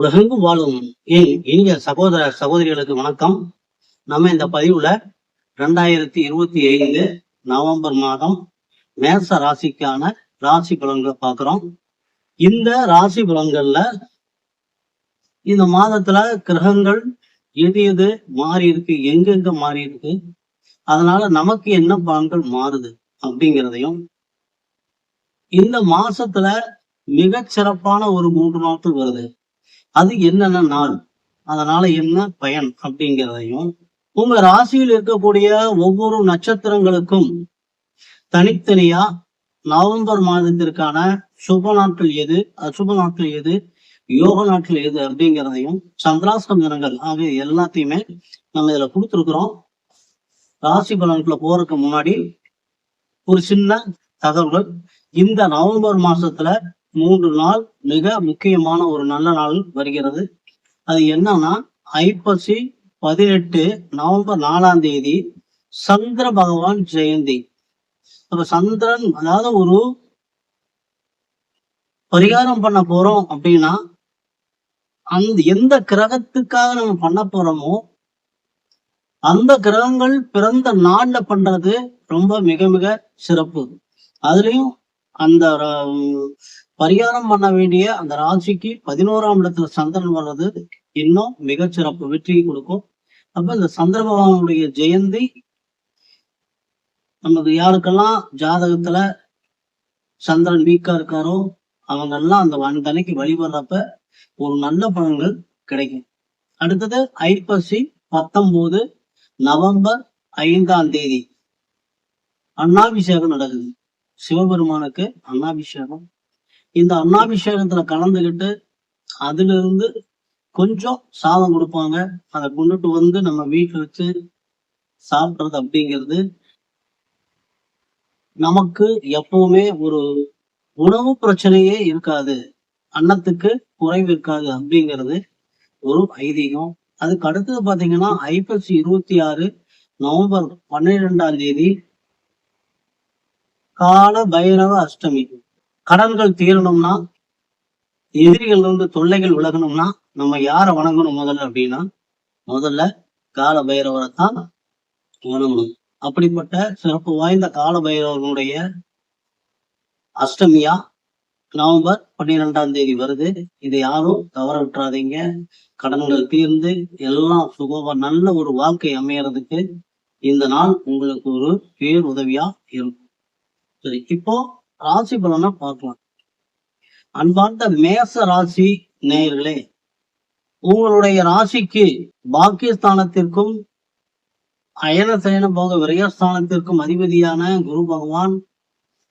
உலகெங்கும் வாழும் என் இனிய சகோதர சகோதரிகளுக்கு வணக்கம். நம்ம இந்த பதிவுல 2025 நவம்பர் மாதம் மேச ராசிக்கான ராசி பலன்களை பார்க்கிறோம். இந்த ராசி பலன்கள்ல இந்த மாதத்துல கிரகங்கள் எது எது மாறி இருக்கு, எங்கெங்க மாறி இருக்கு, அதனால நமக்கு என்ன பலன்கள் மாறுது அப்படிங்கிறதையும், இந்த மாசத்துல மிகச் சிறப்பான ஒரு 3 நாட்கள் வருது, அது என்னென்ன நாள், அதனால என்ன பயன் அப்படிங்கிறதையும், உங்க ராசியில் இருக்கக்கூடிய ஒவ்வொரு நட்சத்திரங்களுக்கும் தனித்தனியா நவம்பர் மாதத்திற்கான சுப நாட்கள் எது, அசுப நாட்கள் எது, யோக நாட்கள் எது அப்படிங்கிறதையும், சந்திராஷ்டம தினங்கள் ஆகிய எல்லாத்தையுமே நம்ம இதுல கொடுத்துருக்குறோம். ராசி பலன்களை போறதுக்கு முன்னாடி ஒரு சின்ன தகவல்கள். இந்த நவம்பர் மாசத்துல 3 நாள் மிக முக்கியமான ஒரு நல்ல நாள் வருகிறது. அது என்னன்னா, ஐப்பசி 18 நவம்பர் 4ஆம் தேதி சந்திர பகவான் ஜெயந்தி. அப்ப சந்திரன், அதாவது ஒரு பரிகாரம் பண்ண போறோம் அப்படின்னா, அந்த எந்த கிரகத்துக்காக நம்ம பண்ண போறோமோ அந்த கிரகங்கள் பிறந்த நாள்ல பண்றது ரொம்ப மிக மிக சிறப்பு. அதுலயும் அந்த பரிகாரம் பண்ண வேண்டிய அந்த ராசிக்கு 11ஆம் இடத்துல சந்திரன் வர்றது இன்னும் மிகச்சிறப்பு வெற்றியை கொடுக்கும். அப்ப இந்த சந்திர பகவானுடைய ஜெயந்தி நமக்கு யாருக்கெல்லாம் ஜாதகத்துல சந்திரன் வீக்கா இருக்காரோ அவங்க எல்லாம் அந்த அன்னைக்கு வழிபடுறப்ப ஒரு நல்ல பலன்கள் கிடைக்கும். அடுத்தது ஐப்பசி 19 நவம்பர் 5ஆம் தேதி அன்னாபிஷேகம் நடக்குது. சிவபெருமானுக்கு அன்னாபிஷேகம். இந்த அன்னாபிஷேகத்துல கலந்துகிட்டு அதுல இருந்து கொஞ்சம் சாதம் கொடுப்பாங்க. அதை கொண்டுட்டு வந்து நம்ம வீட்டுல வச்சு சாப்பிடுறது அப்படிங்கிறது நமக்கு எப்பவுமே ஒரு உணவு பிரச்சனையே இருக்காது, அன்னத்துக்கு குறைவு இருக்காது அப்படிங்கிறது ஒரு ஐதீகம். அதுக்கு அடுத்தது பாத்தீங்கன்னா ஐப்பசி 26 நவம்பர் 12ஆம் தேதி கால பைரவ அஷ்டமி. கடன்கள் தீரணும்னா, எதிரிகள் இருந்து தொல்லைகள் விலகணும்னா நம்ம யாரை வணங்கணும் முதல்ல அப்படின்னா, முதல்ல கால பைரவரை தான் வணங்கணும். அப்படிப்பட்ட சிறப்பு வாய்ந்த கால பைரவனுடைய அஷ்டமியா நவம்பர் 12ஆம் தேதி வருது. இதை யாரும் தவற விட்டுறாதீங்க. கடன்கள் தீர்ந்து எல்லாம் சுகமா நல்ல ஒரு வாழ்க்கை அமையறதுக்கு இந்த நாள் உங்களுக்கு ஒரு பேர் உதவியா இருக்கும். சரி, இப்போ ராசி பலனை பார்க்கலாம். அன்பார்ந்த மேச ராசி நேயர்களே, உங்களுடைய ராசிக்கு பாக்கியஸ்தானத்திற்கும் அயன சயன போக விரயஸ்தானத்திற்கும் அதிபதியான குரு பகவான்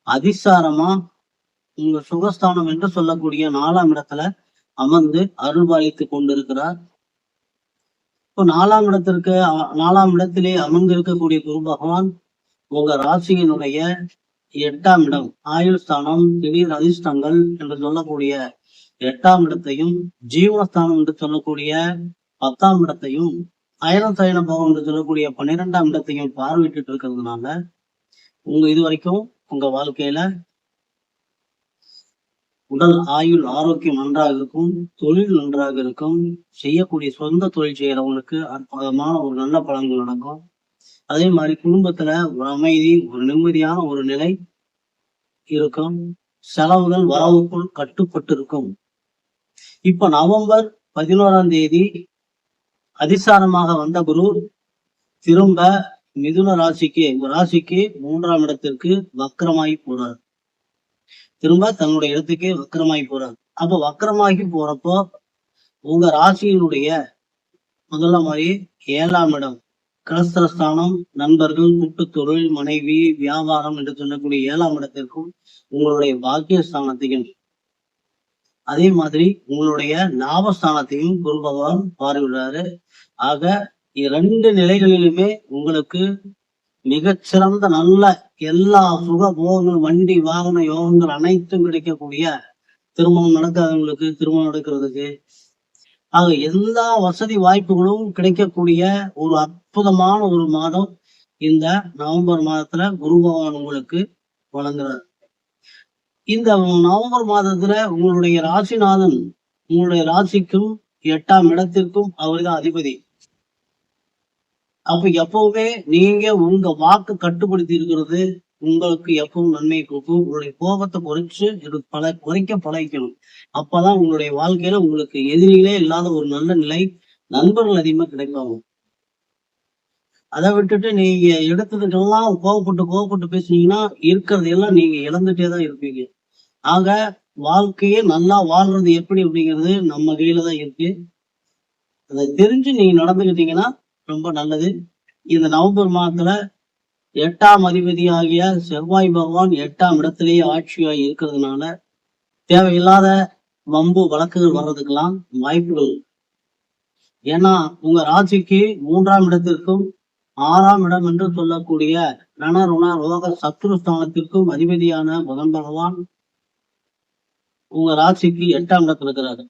அதிசாரமா உங்க சுகஸ்தானம் என்று சொல்லக்கூடிய 4ஆம் இடத்துல அமர்ந்து அருள்பாலித்து கொண்டிருக்கிறார். இப்போ 4ஆம் இடத்திலே அமர்ந்து இருக்கக்கூடிய குரு பகவான் உங்க ராசியினுடைய 8ஆம் இடம், ஆயுள் ஸ்தானம், திடீர் அதிர்ஷ்டங்கள் என்று சொல்லக்கூடிய 8ஆம் இடத்தையும், ஜீவனஸ்தானம் என்று சொல்லக்கூடிய 10ஆம் இடத்தையும், அயன சயன போகம் என்று சொல்லக்கூடிய 12ஆம் இடத்தையும் பார்வையிட்டு இருக்கிறதுனால உங்க இதுவரைக்கும் உங்க வாழ்க்கையில உடல் ஆயுள் ஆரோக்கியம் நன்றாக இருக்கும், தொழில் நன்றாக இருக்கும், செய்யக்கூடிய சொந்த தொழில் செய்யறவங்களுக்கு அற்புதமான ஒரு நல்ல பலன்கள் நடக்கும். அதே மாதிரி குடும்பத்துல ஒரு அமைதி, ஒரு நிம்மதியான ஒரு நிலை இருக்கும். செலவுகள் வரவுக்குள் கட்டுப்பட்டு இருக்கும். இப்ப நவம்பர் 11ஆம் தேதி அதிசாரமாக வந்த குரு திரும்ப மிதுன ராசிக்கு 3ஆம் இடத்திற்கு வக்கரமாகி போறார். திரும்ப தன்னுடைய இடத்துக்கு வக்கரமாகி போறார். அப்ப வக்கரமாகி போறப்போ உங்க ராசியினுடைய முதல்ல மாதிரி 7ஆம் இடம், கலஸ்திரஸ்தானம், நண்பர்கள், கூட்டுத்தொழில், மனைவி, வியாபாரம் என்று சொல்லக்கூடிய 7ஆம் இடத்திற்கும் உங்களுடைய பாக்கியஸ்தானத்தையும், அதே மாதிரி உங்களுடைய லாபஸ்தானத்தையும் குரு பகவான் பார்வையிடுறாரு. ஆக 2 நிலைகளிலுமே உங்களுக்கு மிகச்சிறந்த நல்ல எல்லா சுக போகங்கள், வண்டி வாகன யோகங்கள் அனைத்தும் கிடைக்கக்கூடிய, திருமணம் நடக்காதவங்களுக்கு திருமணம் நடக்கிறதுக்கு, ஆக எல்லா வசதி வாய்ப்புகளும் கிடைக்கக்கூடிய ஒரு அற்புதமான ஒரு மாதம் இந்த நவம்பர் மாதத்துல குரு பகவான் உங்களுக்கு வழங்குறார். இந்த நவம்பர் மாதத்துல உங்களுடைய ராசிநாதன் உங்களுடைய ராசிக்கும் 8ஆம் இடத்திற்கும் அவர்தான் அதிபதி. அப்ப எப்பவுமே நீங்க உங்க வாக்கு கட்டுப்படுத்தி இருக்கிறது உங்களுக்கு எப்பவும் நன்மை கொடுக்கும். உங்களுடைய கோபத்தை குறைக்க பழகிக்கணும். அப்பதான் உங்களுடைய வாழ்க்கையில உங்களுக்கு எதிரிகளே இல்லாத ஒரு நல்ல நிலை, நண்பர்கள் அதிகமா கிடைப்பாங்க. அதை விட்டுட்டு நீங்க எடுத்ததுக்கெல்லாம் கோவப்பட்டு பேசுனீங்கன்னா இருக்கிறது எல்லாம் நீங்க இழந்துட்டே தான் இருப்பீங்க. ஆக வாழ்க்கையே நல்லா வாழ்றது எப்படி அப்படிங்கிறது நம்ம கையில தான் இருக்கு. அதை தெரிஞ்சு நீங்க நடந்துக்கிட்டீங்கன்னா ரொம்ப நல்லது. இந்த நவம்பர் மாதத்துல 8ஆம் அதிபதி ஆகிய செவ்வாய் பகவான் 8ஆம் இடத்திலேயே ஆட்சியாகி இருக்கிறதுனால தேவையில்லாத வம்பு வழக்குகள் வர்றதுக்கெல்லாம் வாய்ப்புகள். ஏன்னா உங்க ராசிக்கு 3ஆம் இடத்திற்கும் 6ஆம் இடம் என்று சொல்லக்கூடிய ரண ருண ரோக சத்ருஸ்தானத்திற்கும் அதிபதியான புதன் பகவான் உங்க ராசிக்கு 8ஆம் இடத்துல இருக்கிறாரு.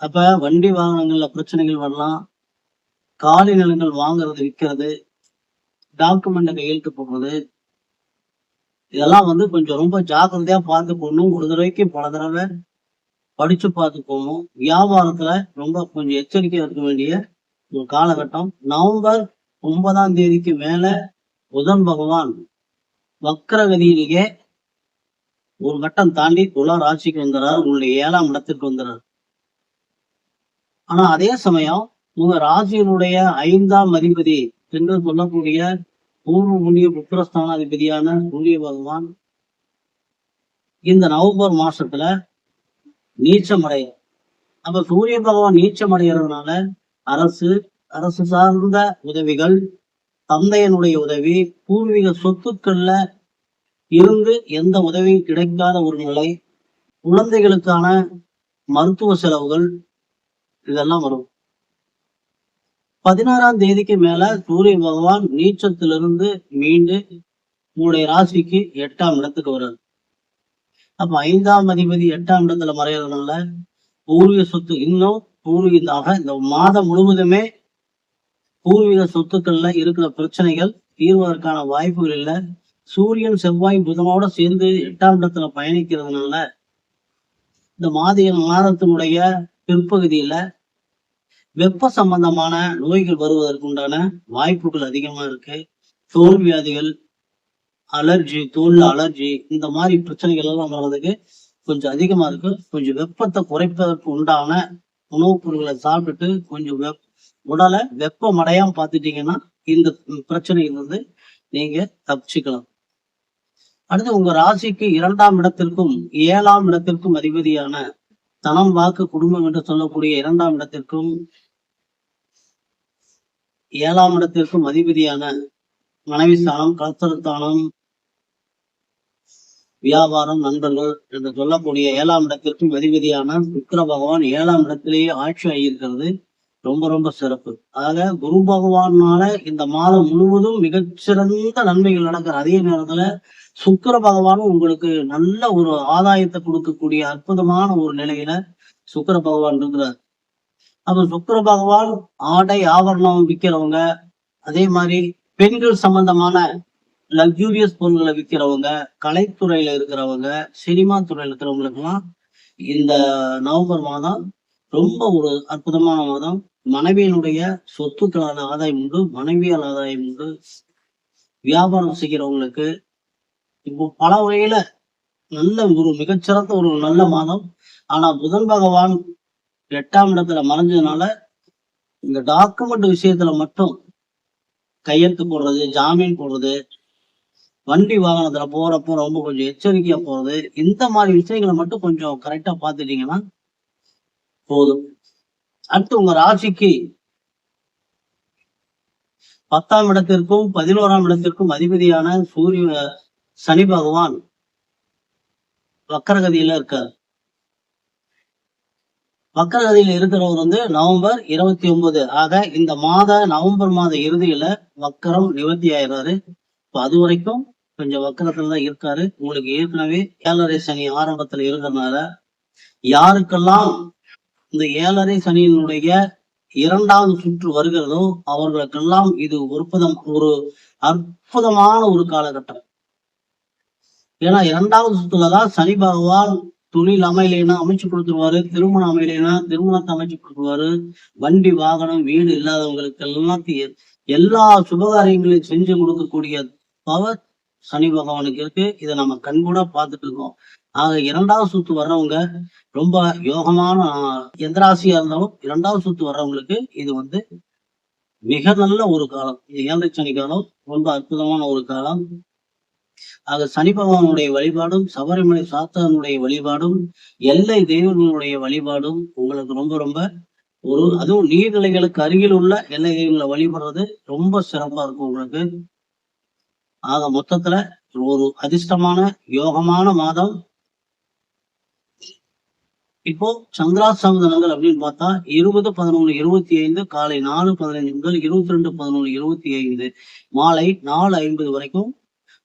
அப்ப வண்டி வாகனங்கள்ல பிரச்சனைகள் வரலாம். காலி நிலங்கள் வாங்குறது விற்கிறது, டாக்குமெண்ட கையெழுத்து போடுறது, இதெல்லாம் கொஞ்சம் ரொம்ப ஜாக்கிரதையா பார்த்து போடணும். ஒரு தடவைக்கு பல தடவை படிச்சு பார்த்து போகணும். வியாபாரத்துல ரொம்ப கொஞ்சம் எச்சரிக்கையா இருக்க வேண்டிய ஒரு காலகட்டம். நவம்பர் 9ஆம் தேதிக்கு மேல புதன் பகவான் வக்ரகதியிலேயே ஒரு கட்டம் தாண்டி துலா ராசிக்கு வந்துடுறார், உங்களுடைய 7ஆம் இடத்திற்கு வந்துடுறார். ஆனா அதே சமயம் உங்க ராசியினுடைய 5ஆம் அதிபதி என்று சொல்லக்கூடிய பூர்வ புண்ணிய புத்திரஸ்தானாதிபதியான சூரிய பகவான் இந்த நவம்பர் மாசத்துல நீச்சம் அடைய. அப்ப சூரிய பகவான் நீச்சம் அடைகிறதுனால அரசு சார்ந்த உதவிகள், தந்தையனுடைய உதவி, பூர்வீக சொத்துக்கள்ல இருந்து எந்த உதவியும் கிடைக்காத ஒரு நிலை, குழந்தைகளுக்கான மருத்துவ செலவுகள், இதெல்லாம் வரும். 16ஆம் தேதிக்கு மேல சூரிய பகவான் நீச்சத்திலிருந்து மீண்டு உங்களுடைய ராசிக்கு 8ஆம் இடத்துக்கு வர்றாரு. அப்ப 5ஆம் அதிபதி 8ஆம் இடத்துல மறைகிறதுனால பூர்வீக சொத்து இன்னும் பூர்வீகமாக இந்த மாதம் முழுவதுமே பூர்வீக சொத்துக்கள்ல இருக்கிற பிரச்சனைகள் தீர்வதற்கான வாய்ப்புகள் இல்லை. சூரியன் செவ்வாய் புதனோட சேர்ந்து 8ஆம் இடத்துல பயணிக்கிறதுனால இந்த மாதத்தினுடைய பிற்பகுதியில வெப்ப சம்பந்தமான நோய்கள் வருவதற்குண்டான வாய்ப்புகள் அதிகமா இருக்கு. தோல் வியாதிகள், அலர்ஜி, தோல்ல அலர்ஜி, இந்த மாதிரி பிரச்சனைகள் எல்லாம் வர்றதுக்கு கொஞ்சம் அதிகமா இருக்கு. கொஞ்சம் வெப்பத்தை குறைப்பதற்கு உண்டான உணவுப் பொருட்களை சாப்பிட்டுட்டு கொஞ்சம் உடலை வெப்பமடையாம பார்த்துட்டீங்கன்னா இந்த பிரச்சனையிலிருந்து நீங்க தப்பிச்சுக்கலாம். அடுத்து உங்க ராசிக்கு 2ஆம் இடத்திற்கும் 7ஆம் இடத்திற்கும் அதிபதியான தனம், வாக்கு, குடும்பம் என்று சொல்லக்கூடிய 2ஆம் இடத்திற்கும் 7ஆம் இடத்திற்கும் அதிபதியான மனைவி ஸ்தானம், கலத்திரஸ்தானம், வியாபாரம், நண்பர்கள் என்று சொல்லக்கூடிய 7ஆம் இடத்திற்கும் அதிபதியான சுக்கிர பகவான் 7ஆம் இடத்திலேயே ஆட்சி ஆகியிருக்கிறது ரொம்ப ரொம்ப சிறப்பு. ஆக குரு பகவானால இந்த மாதம் முழுவதும் மிகச்சிறந்த நன்மைகள் நடக்கிற அதே நேரத்துல சுக்கிர பகவானும் உங்களுக்கு நல்ல ஒரு ஆதாயத்தை கொடுக்கக்கூடிய அற்புதமான ஒரு நிலையில சுக்கிர பகவான் இருக்கிறார். அப்ப சுக்கிர பகவான் ஆடை ஆபரணம் விற்கிறவங்க, அதே மாதிரி பெண்கள் சம்பந்தமான லக்ஸூரியஸ் பொருள்களை விற்கிறவங்க, கலைத்துறையில இருக்கிறவங்க, சினிமா துறையில இருக்கிறவங்களுக்கு எல்லாம் இந்த நவம்பர் மாதம் ரொம்ப ஒரு அற்புதமான மாதம். மனைவியினுடைய சொத்துக்களான ஆதாயம் உண்டு, மனைவியால் ஆதாயம் உண்டு. வியாபாரம் செய்கிறவங்களுக்கு இப்போ பல வகையில நல்ல ஒரு மிகச்சிறந்த ஒரு நல்ல மாதம். ஆனா புதன் பகவான் 8ஆம் இடத்துல மறைஞ்சதுனால இந்த டாக்குமெண்ட் விஷயத்துல மட்டும் கையெழுத்து போடுறது, ஜாமீன் போடுறது, வண்டி வாகனத்துல போறப்போ ரொம்ப கொஞ்சம் எச்சரிக்கையா போறது, இந்த மாதிரி விஷயங்களை மட்டும் கொஞ்சம் கரெக்டா பாத்துட்டீங்கன்னா போதும். அடுத்து உங்க ராசிக்கு 10ஆம் இடத்திற்கும் 11ஆம் இடத்திற்கும் அதிபதியான சனி பகவான் வக்கரகதியில இருக்கார். வக்கரகதியில இருக்கிறவர் நவம்பர் 29. ஆக இந்த நவம்பர் மாத இறுதியில வக்கரம் நிவர்த்தி ஆயிடுறாரு. இப்ப அது வரைக்கும் கொஞ்சம் வக்கரத்துலதான் இருக்காரு. உங்களுக்கு ஏற்கனவே 7.5 சனி ஆரம்பத்துல இருக்கிறதுனால யாருக்கெல்லாம் இந்த 7.5 சனியினுடைய 2வது சுற்று வருகிறதோ அவர்களுக்கெல்லாம் இது ஒரு அற்புதமான ஒரு காலகட்டம். ஏன்னா 2வது சுற்றுலதான் சனி பகவான் தொழில் அமையலைன்னா அமைச்சு கொடுத்துருவாரு, திருமணம் அமையலைன்னா திருமணத்தை அமைச்சு கொடுத்துருவாரு, வண்டி வாகனம் வீடு இல்லாதவங்களுக்கு எல்லாத்தையும் எல்லா சுபகாரியங்களையும் செஞ்சு கொடுக்கக்கூடிய பவர் சனி பகவானுக்கு இருக்கு. இதை நம்ம கண்கூட பார்த்துட்டு இருக்கோம். ஆக 2வது சுத்து வர்றவங்க ரொம்ப யோகமான எந்த ராசியா இருந்தாலும் 2வது சுத்து வர்றவங்களுக்கு இது மிக நல்ல ஒரு காலம். இது 7ரை சனி காலம், ரொம்ப அற்புதமான ஒரு காலம். ஆக சனி பகவானுடைய வழிபாடும் சபரிமலை சாத்தனுடைய வழிபாடும் எல்லை தெய்வங்களுடைய வழிபாடும் உங்களுக்கு ரொம்ப ரொம்ப அதுவும் நீர்நிலைகளுக்கு அருகில் உள்ள எல்லை தெய்வங்களை வழிபடுறது ரொம்ப சிறப்பா இருக்கும் உங்களுக்கு. ஆக மொத்தத்துல ஒரு அதிர்ஷ்டமான யோகமான மாதம். இப்போ சந்திராஷ்டம அப்படின்னு பார்த்தா 20-11-25 காலை 4:15 முதல் 22-11-25 மாலை 4:50 வரைக்கும்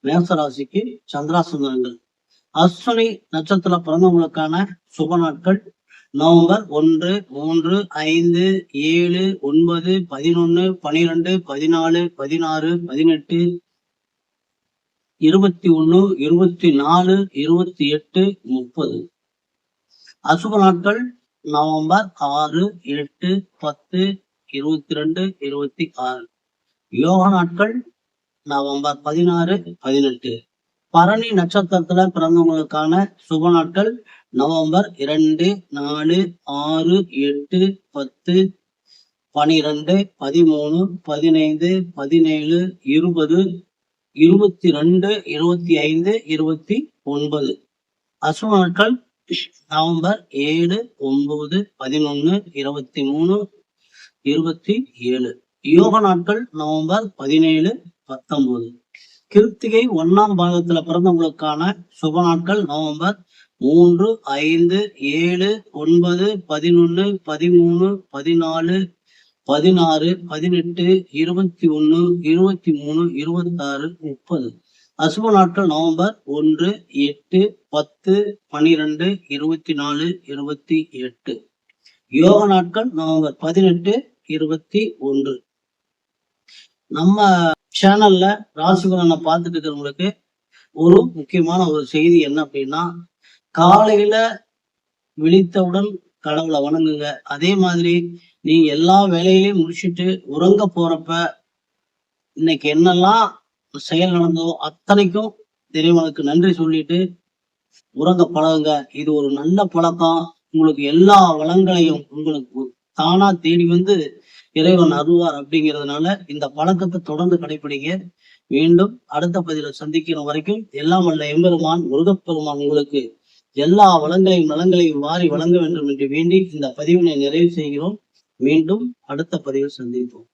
மேசராசிக்கு சந்திராஷ்டமங்கள். அஸ்வினி நட்சத்திர பிறந்தவங்களுக்கான சுப நாட்கள் நவம்பர் 1, 3, 5, 7, 9, 11, 12, 14, 16, 18, 21, 24, 28, 30. அசுப நாட்கள் நவம்பர் 6, 8, 10, 22, 26. யோக நாட்கள் நவம்பர் 16, 18. பரணி நட்சத்திரத்துல பிறந்தவங்களுக்கான சுப நாட்கள் நவம்பர் 2, 4, 6, 8, 10, 12, 13, 15, 17, 20, 22, 25, 29. அசுப நாட்கள் நவம்பர் 7, 9, 11, 23, 27. யோக நாட்கள் நவம்பர் 17, 19. கிருத்திகை 1ஆம் பாகத்துல பிறந்தவங்களுக்கான சுப நாட்கள் நவம்பர் 3, 5, 7, 9, 11, 13, 14, 16, 18, 21, 23, 26, 30. அசுப நாட்கள் நவம்பர் 1, 8, 10, 12, 24, 28. யோக நாட்கள் நவம்பர் 18, 21. நம்ம சேனல்ல ராசி பலனை பார்த்துட்டு இருக்கிறவங்களுக்கு ஒரு முக்கியமான ஒரு செய்தி என்ன அப்படின்னா, காலையில விழித்தவுடன் கடவுளை வணங்குங்க. அதே மாதிரி நீங்க எல்லா வேலையிலையும் முடிச்சுட்டு உறங்க போறப்ப இன்னைக்கு என்னெல்லாம் செயல் நடந்ததோ அத்தனைக்கும் இறைவனுக்கு நன்றி சொல்லிட்டு உறங்க பழகுங்க. இது ஒரு நல்ல பழக்கம். உங்களுக்கு எல்லா வளங்களையும் உங்களுக்கு தானா தேடி இறைவன் அருள்வார். அப்படிங்கிறதுனால இந்த பழக்கத்தை தொடர்ந்து கடைபிடிங்க. மீண்டும் அடுத்த பதில சந்திக்கிற வரைக்கும் எல்லாம் வல்ல எம்பெருமான் முருகப்பெருமான் உங்களுக்கு எல்லா வளங்களையும் நலங்களையும் வாரி வழங்க வேண்டும் என்று வேண்டி இந்த பதிவினை நிறைவு செய்கிறோம். மீண்டும் அடுத்த பதிவில் சந்திப்போம்.